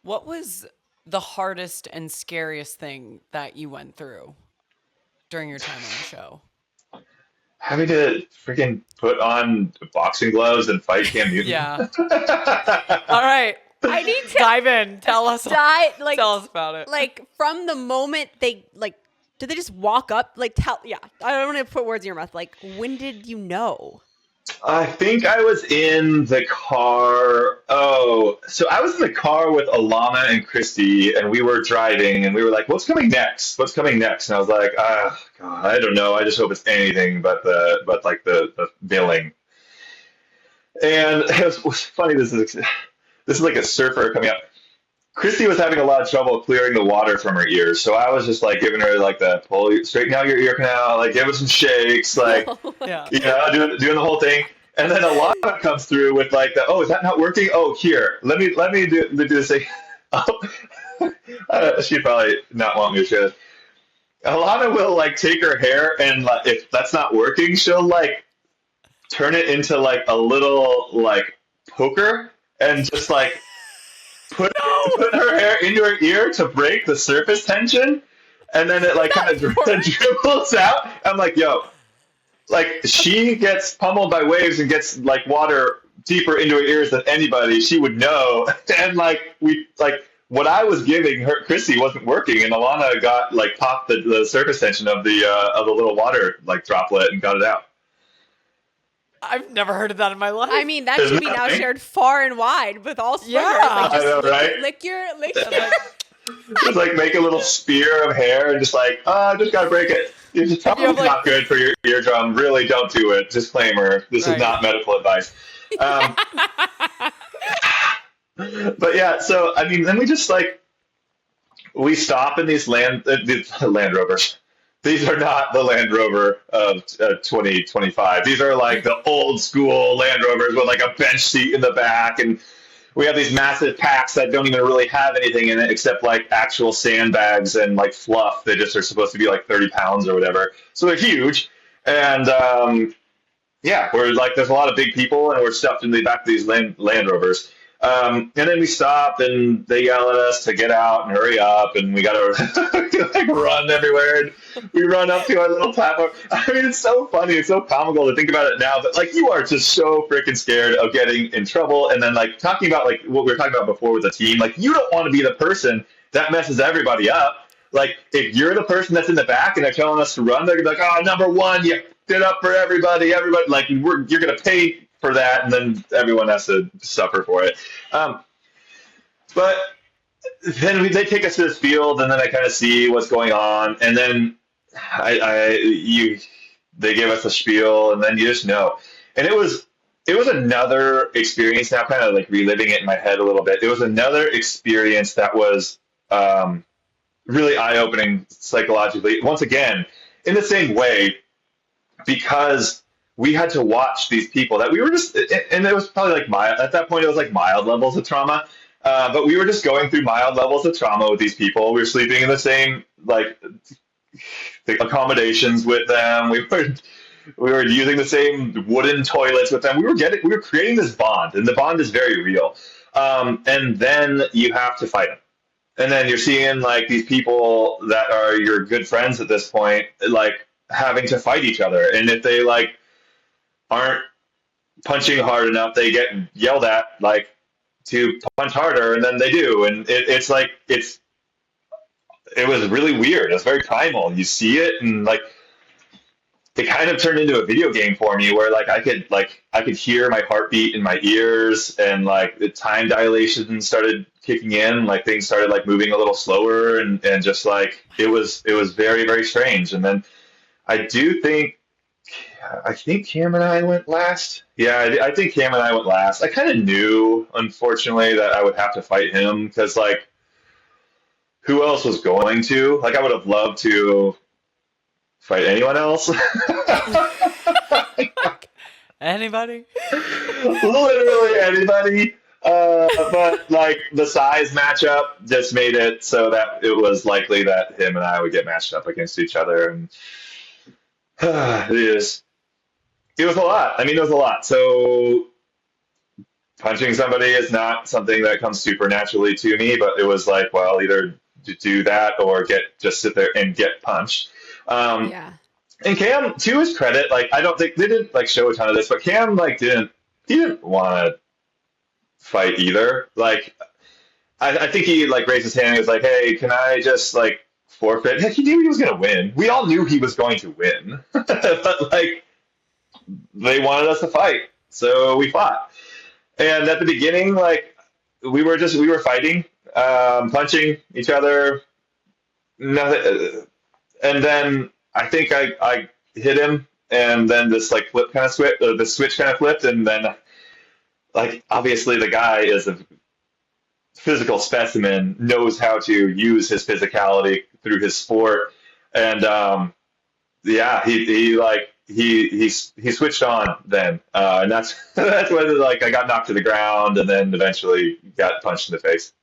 What was the hardest and scariest thing that you went through during your time on the show? Having to freaking put on boxing gloves and fight Cam Newton. Yeah. All right. I need to Dive in. Tell us. die Tell us about it. like from the moment they like. Did they just walk up? Like tell? Yeah, I don't want to put words in your mouth. Like when did you know? I think I was in the car. Oh, so I was in the car with Alana and Christy, and we were driving, and we were like, "What's coming next? What's coming next?" And I was like, "Ah, God, I don't know. I just hope it's anything but like the billing." And it was funny. This is like a surfer coming up. Christy was having a lot of trouble clearing the water from her ears, so I was just like giving her like the straighten out your ear canal, like give it some shakes, like Yeah. doing the whole thing. And then Alana comes through with like the, oh, is that not working? Oh, here, let me do this thing. She'd probably not want me to share this. Alana will like take her hair and like, if that's not working, she'll like turn it into like a little like poker and just like put her hair into her ear to break the surface tension, and then it like kind of dribbles out. I'm like, yo, like she gets pummeled by waves and gets like water deeper into her ears than anybody. She would know, and like we like what I was giving her, Chrissy wasn't working, and Alana got like popped the surface tension of the little water like droplet and got it out. I've never heard of that in my life. I mean, that Isn't should be that now funny? shared far and wide with all swimmers. Yeah. Like, I just know, right? lick your. Just like make a little spear of hair and just like, I just gotta break it. It's probably have, like- not good for your eardrum. Really, don't do it. Disclaimer: this Right. is not medical advice. Um, but yeah, so I mean, then we just like we stop in these Land Rovers. These are not the Land Rover of 2025. These are like the old school Land Rovers with like a bench seat in the back, and we have these massive packs that don't even really have anything in it except like actual sandbags and like fluff. They just are supposed to be like 30 pounds or whatever. So they're huge. And yeah, we're like, there's a lot of big people and we're stuffed in the back of these Land Rovers. And then we stop and they yell at us to get out and hurry up, and we gotta like run everywhere. And we run up to our little platform. I mean, it's so funny, it's so comical to think about it now, but like you are just so freaking scared of getting in trouble. And then like talking about like what we were talking about before with the team, like you don't want to be the person that messes everybody up. Like if you're the person that's in the back and they're telling us to run, they're gonna be like, oh, number one, you did up for everybody. Everybody, like you're gonna pay for that, and then everyone has to suffer for it. Um, but then they take us to this field, and then I kind of see what's going on, and then they give us a spiel, and then you just know. And it was another experience. Now, kind of like reliving it in my head a little bit. It was another experience that was really eye opening psychologically. Once again, in the same way, because we had to watch these people that we were just, and it was probably like mild, at that point, it was like mild levels of trauma. But we were just going through mild levels of trauma with these people. We were sleeping in the same, like, the accommodations with them. We were using the same wooden toilets with them. We were creating this bond, and the bond is very real. And then you have to fight them. And then you're seeing like these people that are your good friends at this point, like having to fight each other. And if they like aren't punching hard enough, they get yelled at like to punch harder, and then they do. And it's like it was really weird. It was very primal. You see it, and like it kind of turned into a video game for me, where like I could hear my heartbeat in my ears, and like the time dilation started kicking in. Like things started like moving a little slower, and just like it was very very strange. And then I think Cam and I went last. Yeah, I think Cam and I went last. I kind of knew, unfortunately, that I would have to fight him because, like, who else was going to? Like, I would have loved to fight anyone else. Anybody? Literally anybody. But, like, the size matchup just made it so that it was likely that him and I would get matched up against each other. And it was a lot. I mean, it was a lot. So punching somebody is not something that comes super naturally to me, but it was like, well, either do that or just sit there and get punched. Um, Yeah. and Cam, to his credit, like I don't think they didn't like show a ton of this, but Cam like didn't want to fight either. Like I think he like raised his hand and he was like, "Hey, can I just like forfeit?" Heck, he knew he was gonna win. We all knew he was going to win, but like they wanted us to fight, so we fought. And at the beginning, like we were fighting, punching each other, nothing. And then I think I hit him, and then this like flip kind of switch, the switch kind of flipped, and then like obviously the guy is a physical specimen, knows how to use his physicality through his sport, and yeah, he switched on then, and that's that's when like I got knocked to the ground, and then eventually got punched in the face.